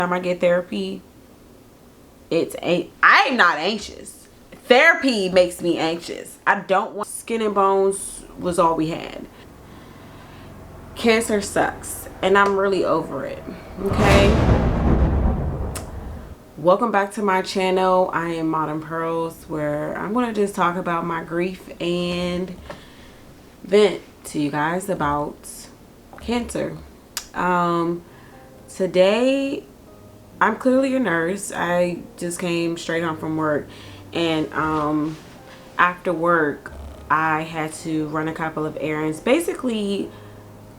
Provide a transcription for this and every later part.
I get therapy, I'm not anxious. Therapy makes me anxious. I don't want. Skin and bones was all we had. Cancer sucks, and I'm really over it. Okay, welcome back to my channel. I am Modern Pearls, where I'm going to just talk about my grief and vent to you guys about cancer. Today I'm clearly a nurse. I just came straight home from work, and after work I had to run a couple of errands. Basically,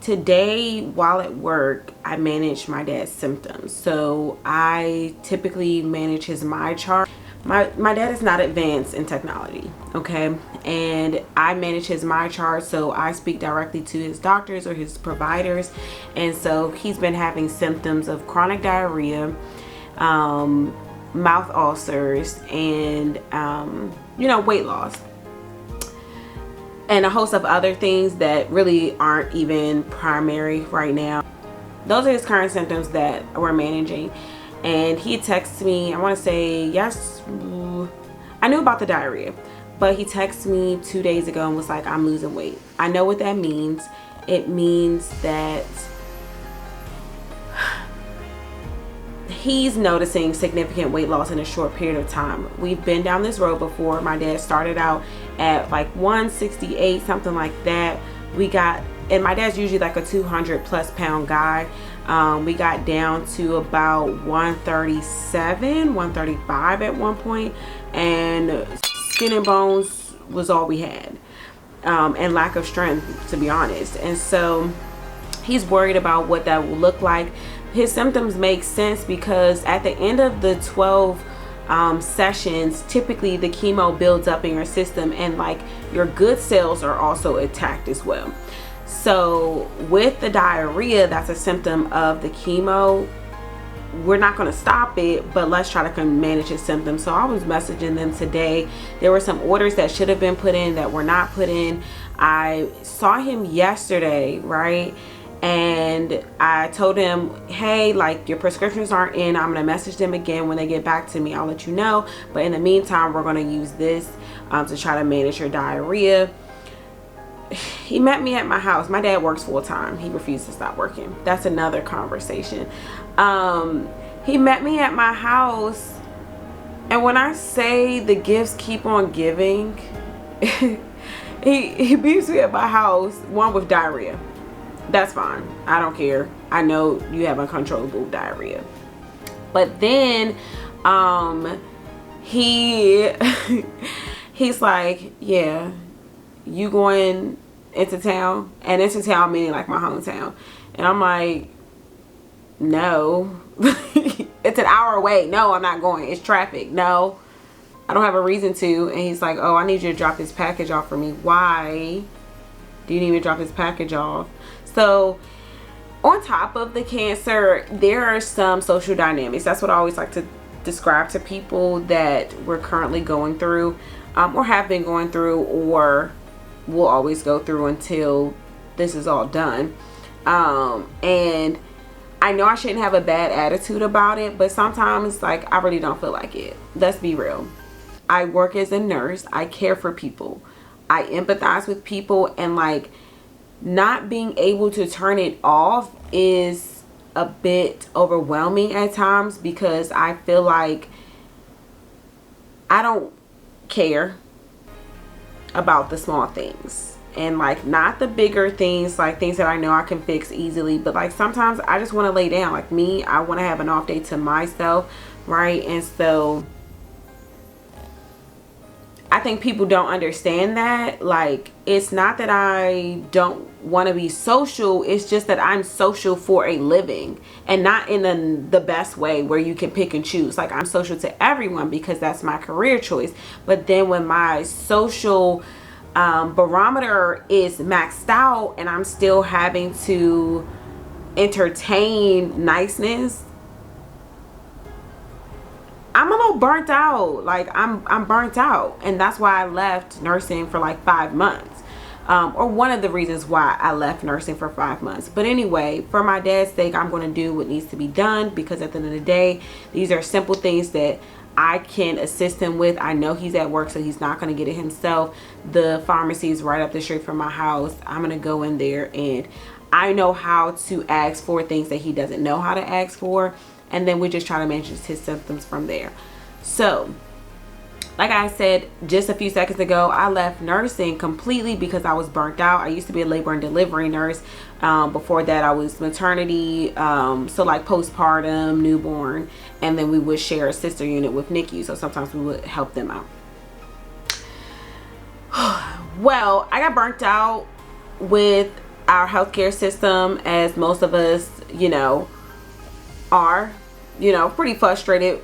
today while at work I manage my dad's symptoms. So I typically manage his MyChart. My dad is not advanced in technology, okay, and I manage his MyChart, so I speak directly to his doctors or his providers. And so he's been having symptoms of chronic diarrhea, mouth ulcers, and weight loss, and a host of other things that really aren't even primary right now. Those are his current symptoms that we're managing. And he texted me, I want to say, yes, I knew about the diarrhea, but he texted me 2 days ago and was like, I'm losing weight. I know what that means. It means that he's noticing significant weight loss in a short period of time. We've been down this road before. My dad started out at like 168, something like that. And my dad's usually like a 200 plus pound guy. We got down to about 137, 135 at one point, and skin and bones was all we had, and lack of strength, to be honest. And so he's worried about what that will look like. His symptoms make sense because at the end of the 12 sessions, typically the chemo builds up in your system, and like your good cells are also attacked as well. So with the diarrhea, that's a symptom of the chemo. We're not going to stop it, but let's try to manage his symptoms. So I was messaging them today. There were some orders that should have been put in that were not put in. I saw him yesterday, right? And I told him, hey, like, your prescriptions aren't in. I'm going to message them again when they get back to me. I'll let you know. But in the meantime, we're going to use this to try to manage your diarrhea. He met me at my house. My dad works full time. He refused to stop working. That's another conversation. He met me at my house. And when I say the gifts keep on giving, he meets me at my house, one with diarrhea. That's fine. I don't care. I know you have uncontrollable diarrhea. But then he's like, yeah, you going into town? And into town meaning like my hometown. And I'm like, no. It's an hour away. No, I'm not going. It's traffic. No, I don't have a reason to. And he's like, oh, I need you to drop this package off for me. Why do you need me to drop this package off? So on top of the cancer, there are some social dynamics. That's what I always like to describe to people that we're currently going through, or have been going through, or will always go through until this is all done. And I know I shouldn't have a bad attitude about it, but sometimes, like, I really don't feel like it. Let's be real. I work as a nurse. I care for people. I empathize with people, and like, not being able to turn it off is a bit overwhelming at times, because I feel like I don't care about the small things, and like, not the bigger things, like things that I know I can fix easily, but like sometimes I just want to lay down. Like me, I want to have an off day to myself, right? And so I think people don't understand that. Like, it's not that I don't want to be social. It's just that I'm social for a living, and not in the best way where you can pick and choose. Like, I'm social to everyone because that's my career choice. But then when my social barometer is maxed out and I'm still having to entertain niceness, I'm a little burnt out. Like, I'm burnt out, and that's why I left nursing for like 5 months. or one of the reasons why I left nursing for 5 months. But anyway, for my dad's sake, I'm going to do what needs to be done, because at the end of the day, these are simple things that I can assist him with. I know he's at work, so he's not going to get it himself. The pharmacy is right up the street from my house. I'm going to go in there, and I know how to ask for things that he doesn't know how to ask for, and then we just try to manage his symptoms from there. So like I said just a few seconds ago, I left nursing completely because I was burnt out. I used to be a labor and delivery nurse. Before that, I was maternity, so like postpartum, newborn, and then we would share a sister unit with NICU, so sometimes we would help them out. Well, I got burnt out with our healthcare system, as most of us, are, pretty frustrated.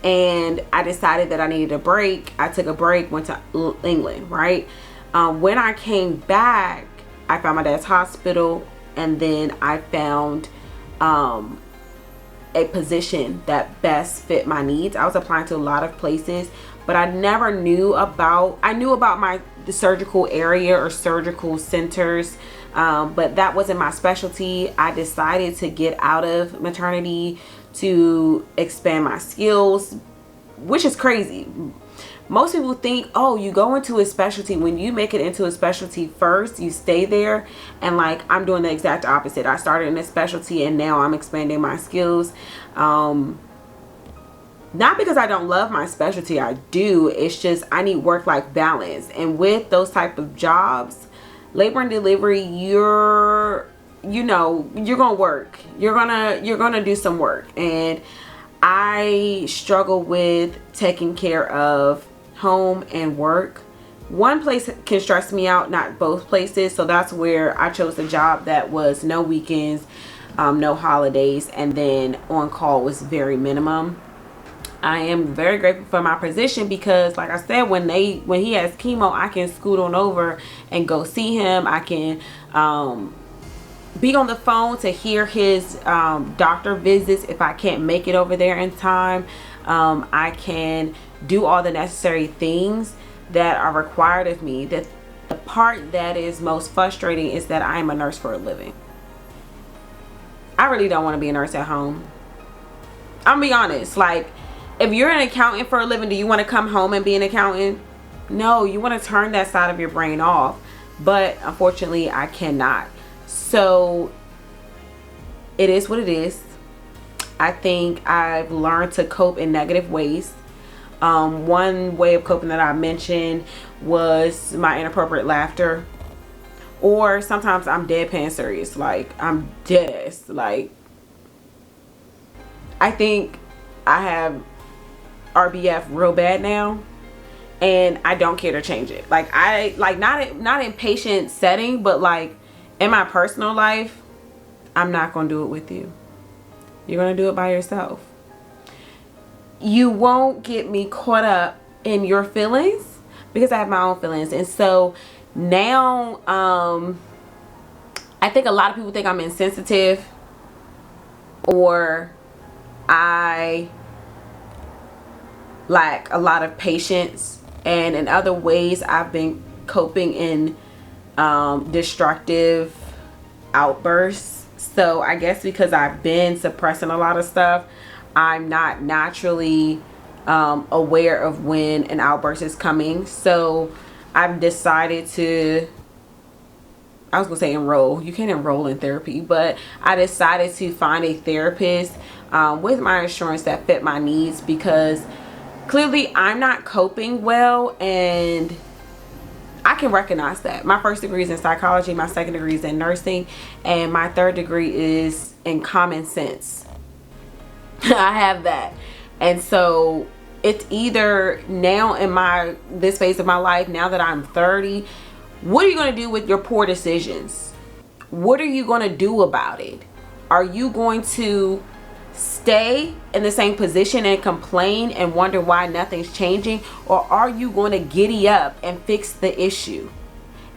And I decided that I needed a break. I took a break, went to England, right? When I came back, I found my dad's hospital, and then I found a position that best fit my needs. I was applying to a lot of places, but I never knew about, I knew about the surgical area or surgical centers, but that wasn't my specialty. I decided to get out of maternity to expand my skills, which is crazy. Most people think, oh, you go into a specialty. When you make it into a specialty first, you stay there. And like, I'm doing the exact opposite. I started in a specialty, and now I'm expanding my skills. Not because I don't love my specialty, I do. It's just I need work-life balance. And with those type of jobs, labor and delivery, you're gonna work. You're gonna do some work, and I struggle with taking care of home and work. One place can stress me out, not both places. So that's where I chose a job that was no weekends, no holidays, and then on call was very minimum. I am very grateful for my position because, like I said, when he has chemo, I can scoot on over and go see him. I can be on the phone to hear his doctor visits if I can't make it over there in time. I can do all the necessary things that are required of me. The part that is most frustrating is that I am a nurse for a living. I really don't want to be a nurse at home. I'm gonna be honest. Like, if you're an accountant for a living, do you want to come home and be an accountant? No, you want to turn that side of your brain off. But unfortunately, I cannot. So it is what it is. I think I've learned to cope in negative ways. One way of coping that I mentioned was my inappropriate laughter, or sometimes I'm deadpan serious. Like, I'm dead. Like, I think I have RBF real bad now, and I don't care to change it. Like, not in patient setting, but like in my personal life, I'm not gonna do it with you. You're gonna do it by yourself. You won't get me caught up in your feelings because I have my own feelings. And so now I think a lot of people think I'm insensitive, or I lack a lot of patience, and in other ways I've been coping in destructive outbursts. So I guess because I've been suppressing a lot of stuff, I'm not naturally aware of when an outburst is coming. So I've decided to, I was gonna say enroll. You can't enroll in therapy, but I decided to find a therapist with my insurance that fit my needs, because clearly I'm not coping well, and I can recognize that. My first degree is in psychology, my second degree is in nursing, and my third degree is in common sense. I have that. And so it's either now in this phase of my life, now that I'm 30, what are you going to do with your poor decisions? What are you going to do about it? Are you going to stay in the same position and complain and wonder why nothing's changing? Or are you going to giddy up and fix the issue?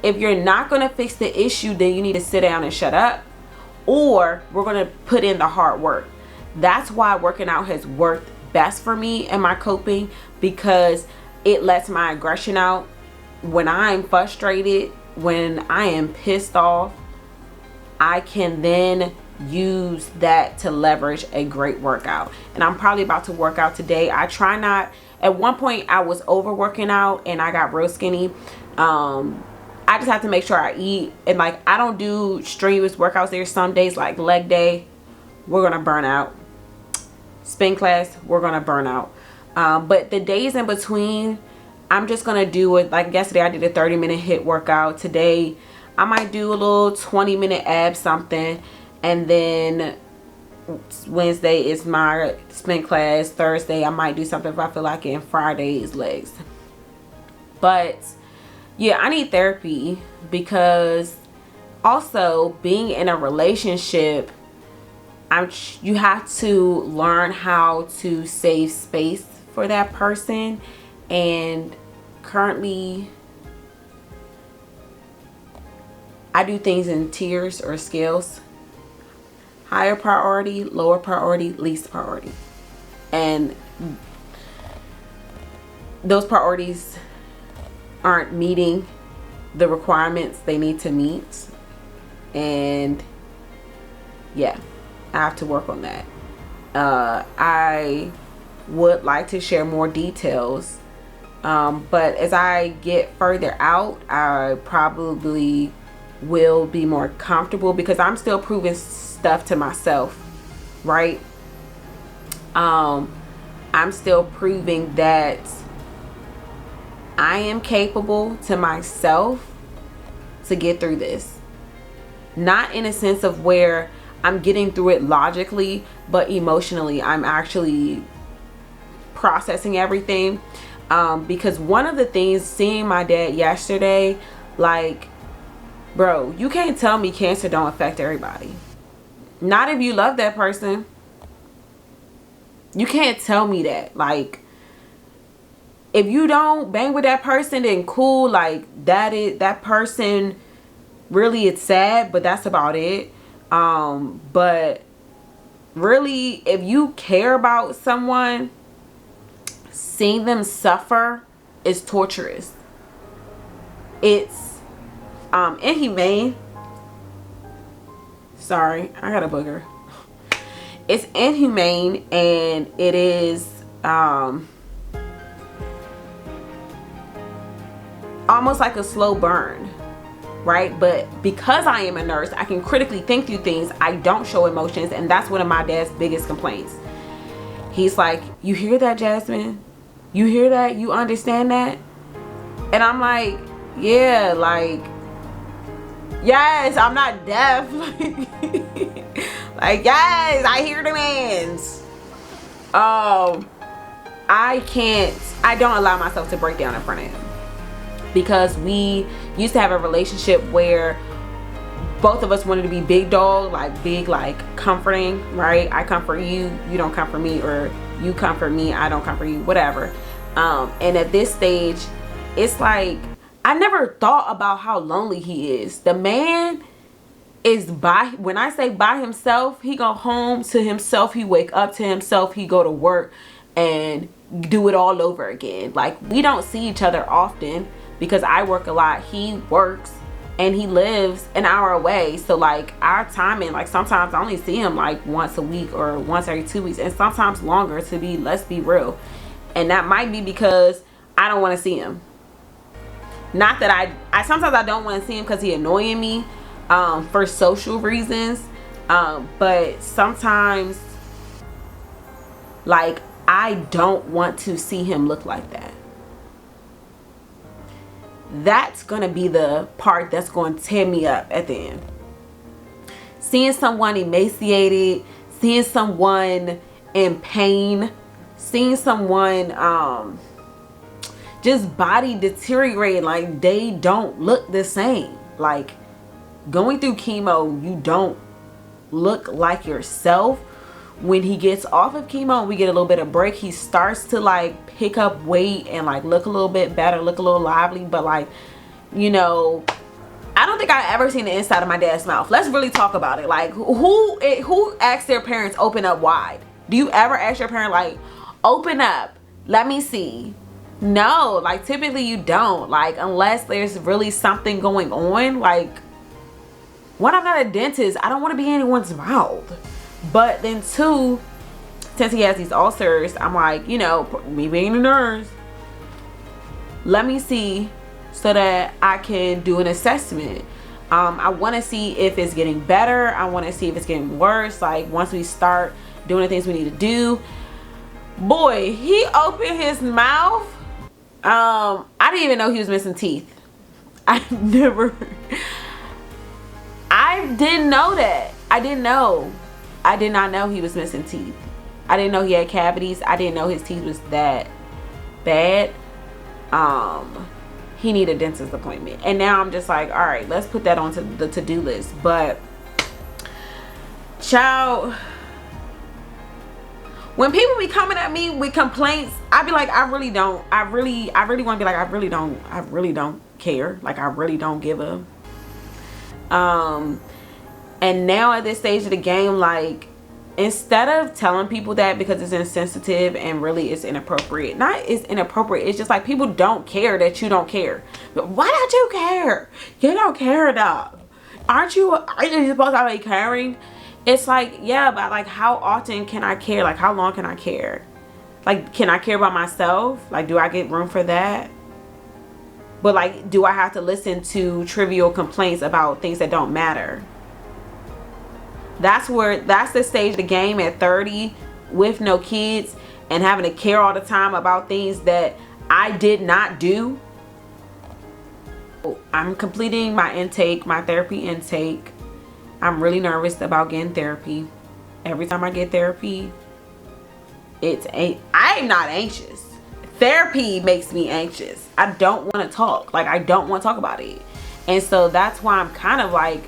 If you're not going to fix the issue, then you need to sit down and shut up, or we're going to put in the hard work. That's why working out has worked best for me in my coping, because it lets my aggression out. When I'm frustrated, when I am pissed off, I can then use that to leverage a great workout. And I'm probably about to work out today. I try not, at one point I was overworking out and I got real skinny. I just have to make sure I eat, and like I don't do strenuous workouts. There's some days like leg day, we're gonna burn out. Spin class, we're gonna burn out. But the days in between, I'm just gonna do it. Like yesterday I did a 30-minute HIIT workout. Today I might do a little 20-minute ab something, and then Wednesday is my spin class. Thursday I might do something if I feel like it, and Friday is legs. But yeah, I need therapy, because also being in a relationship, you have to learn how to save space for that person. And currently I do things in tiers or scales: higher priority, lower priority, least priority. And those priorities aren't meeting the requirements they need to meet, and yeah, I have to work on that. I would like to share more details, but as I get further out, I probably will be more comfortable, because I'm still proving stuff to myself, right? I'm still proving that I am capable to myself to get through this. Not in a sense of where I'm getting through it logically, but emotionally I'm actually processing everything. Because one of the things, seeing my dad yesterday, like, bro, you can't tell me cancer don't affect everybody. Not if you love that person. You can't tell me that. Like, if you don't bang with that person, then cool. Like, that person, really, it's sad, but that's about it. But really, if you care about someone, seeing them suffer is torturous. It's inhumane. Sorry, I got a booger. It's inhumane, and it is almost like a slow burn, right? But because I am a nurse, I can critically think through things. I don't show emotions, and that's one of my dad's biggest complaints. He's like, you hear that, Jasmine? You hear that? You understand that? And I'm like, yeah, like, yes, I'm not deaf. Like, yes, I hear demands. I don't allow myself to break down in front of him, because we used to have a relationship where both of us wanted to be big dog, like big, like comforting, right? I comfort you, you don't comfort me, or you comfort me, I don't comfort you, whatever. And at this stage, it's like, I never thought about how lonely he is. The man is when I say by himself, he go home to himself, he wake up to himself, he go to work and do it all over again. Like, we don't see each other often because I work a lot, he works, and he lives an hour away. So like, our timing, like, sometimes I only see him like once a week or once every 2 weeks, and sometimes longer, let's be real. And that might be because I don't want to see him. Not that I sometimes I don't want to see him because he annoying me for social reasons, but sometimes, like, I don't want to see him look like that. That's gonna be the part that's going to tear me up at the end. Seeing someone emaciated, seeing someone in pain, seeing someone just body deteriorating, like they don't look the same. Like, going through chemo, you don't look like yourself. When he gets off of chemo and we get a little bit of break, he starts to like pick up weight and like look a little bit better, look a little lively. But like, you know, I don't think I ever seen the inside of my dad's mouth. Let's really talk about it. Like, who asks their parents open up wide? Do you ever ask your parent, like, open up, let me see? No, like typically you don't, like unless there's really something going on. Like, one, I'm not a dentist, I don't want to be in anyone's mouth. But then two, since he has these ulcers, I'm like, you know, me being a nurse, let me see so that I can do an assessment. I want to see if it's getting better. I want to see if it's getting worse. Like once we start doing the things we need to do. Boy, he opened his mouth. I didn't even know he was missing teeth. I didn't know that. I didn't know. I did not know he was missing teeth. I didn't know he had cavities. I didn't know his teeth was that bad. He needed a dentist appointment. And now I'm just like, all right, let's put that onto the to-do list. But child, when people be coming at me with complaints, I be like, I really want to be like, I really don't care. Like, I really don't give a and now at this stage of the game, like, instead of telling people that because it's insensitive and really it's inappropriate, not it's inappropriate, it's just like people don't care that you don't care. But why don't you care? You don't care enough. Aren't you supposed to be caring? It's like, yeah, but like how often can I care? Like how long can I care? Like, can I care about myself? Like, do I get room for that? But like, do I have to listen to trivial complaints about things that don't matter? That's the stage of the game at 30 with no kids and having to care all the time about things that I did not do. I'm completing my intake, my therapy intake. I'm really nervous about getting therapy. Every time I get therapy, I'm not anxious. Therapy makes me anxious. I don't want to talk. Like, I don't want to talk about it. And so that's why I'm kind of like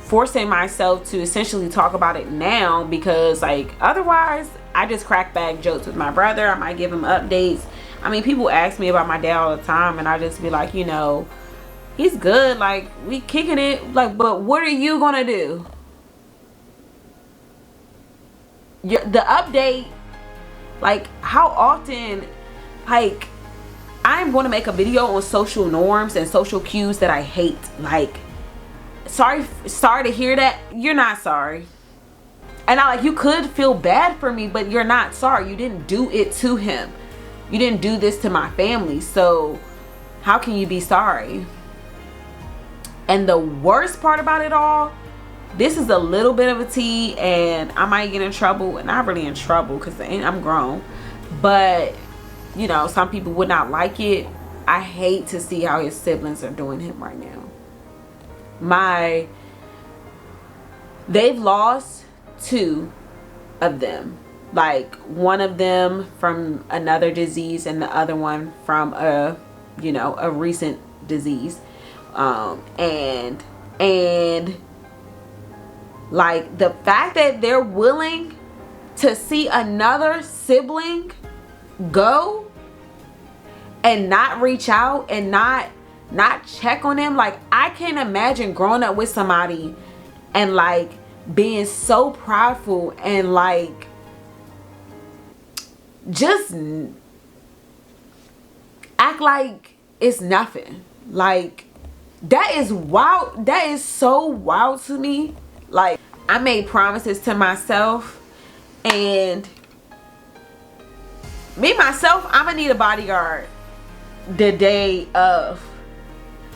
forcing myself to essentially talk about it now, because like otherwise I just crack back jokes with my brother. I might give him updates. I mean, people ask me about my dad all the time and I just be like, you know, he's good, like we kicking it, like, but what are you gonna do? The update, like how often, like I'm going to make a video on social norms and social cues that I hate. Like, sorry to hear that. You're not sorry. And I like, you could feel bad for me, but you're not sorry. You didn't do it to him. You didn't do this to my family. So how can you be sorry? And the worst part about it all, this is a little bit of a tea and I might get in trouble, and not really in trouble because I'm grown, but you know, some people would not like it. I hate to see how his siblings are doing him right now. They've lost 2 of them, like one of them from another disease and the other one from a recent disease, and like the fact that they're willing to see another sibling go and not reach out and not check on them. Like, I can't imagine growing up with somebody and like being so prideful and like just act like it's nothing. Like, that is wild. That is so wild to me. Like, I made promises to myself, and me myself, I'm gonna need a bodyguard the day of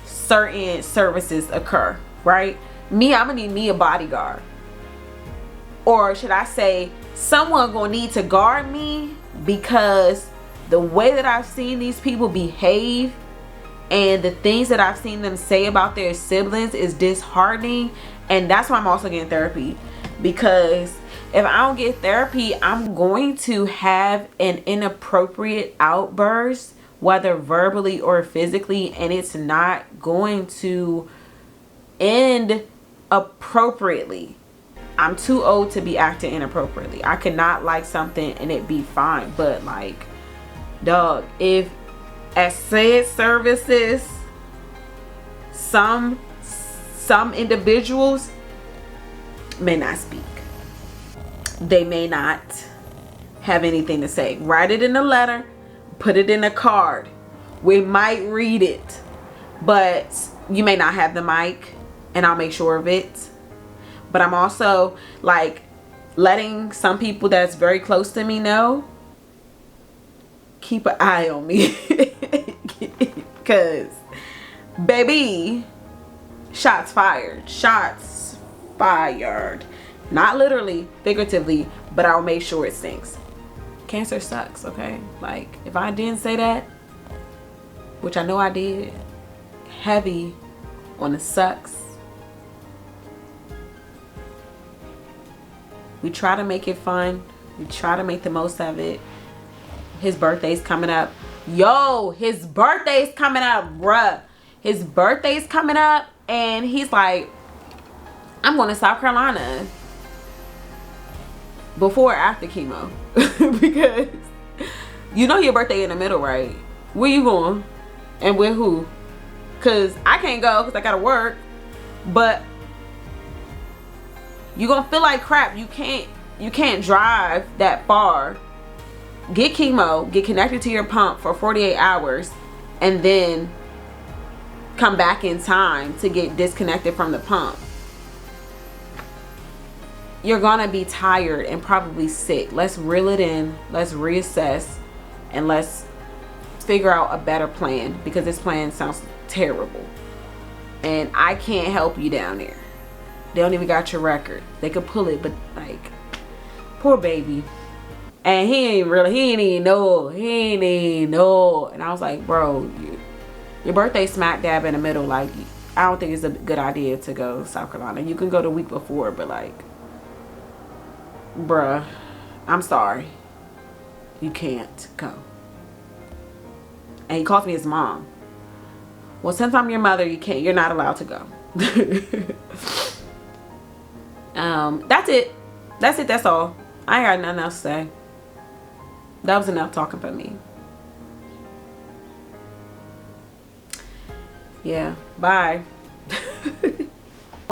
certain services occur, right? I'm gonna need me a bodyguard, or should I say someone gonna need to guard me, because the way that I've seen these people behave and the things that I've seen them say about their siblings is disheartening. And that's why I'm also getting therapy, because if I don't get therapy, I'm going to have an inappropriate outburst, whether verbally or physically, and it's not going to end appropriately. I'm too old to be acting inappropriately. I cannot like something and it be fine, but like, dog, if at said services some individuals may not speak, they may not have anything to say, write it in a letter, put it in a card. We might read it, but you may not have the mic, and I'll make sure of it. But I'm also like letting some people that's very close to me know, keep an eye on me. Because, baby, shots fired. Shots fired. Not literally, figuratively, but I'll make sure it stinks. Cancer sucks, okay? Like, if I didn't say that, which I know I did, heavy on the sucks. We try to make it fun. We try to make the most of it. His birthday's coming up. Yo, his birthday's coming up, bruh. His birthday's coming up, and he's like, I'm going to South Carolina. Before or after chemo. Because you know your birthday in the middle, right? Where you going? And with who? Because I can't go because I got to work. But you're going to feel like crap. You can't drive that far. Get chemo. Get connected to your pump for 48 hours. And then come back in time to get disconnected from the pump. You're gonna be tired and probably sick. Let's reel it in. Let's reassess. And let's figure out a better plan. Because this plan sounds terrible. And I can't help you down there. They don't even got your record. They could pull it, but like, poor baby. And he ain't even know. And I was like, bro, your birthday smack dab in the middle. Like, I don't think it's a good idea to go to South Carolina. You can go the week before, but like, bruh, I'm sorry. You can't go. And he calls me his mom. Well, since I'm your mother, you're not allowed to go. That's it. That's all. I ain't got nothing else to say. That was enough talking for me. Yeah, bye.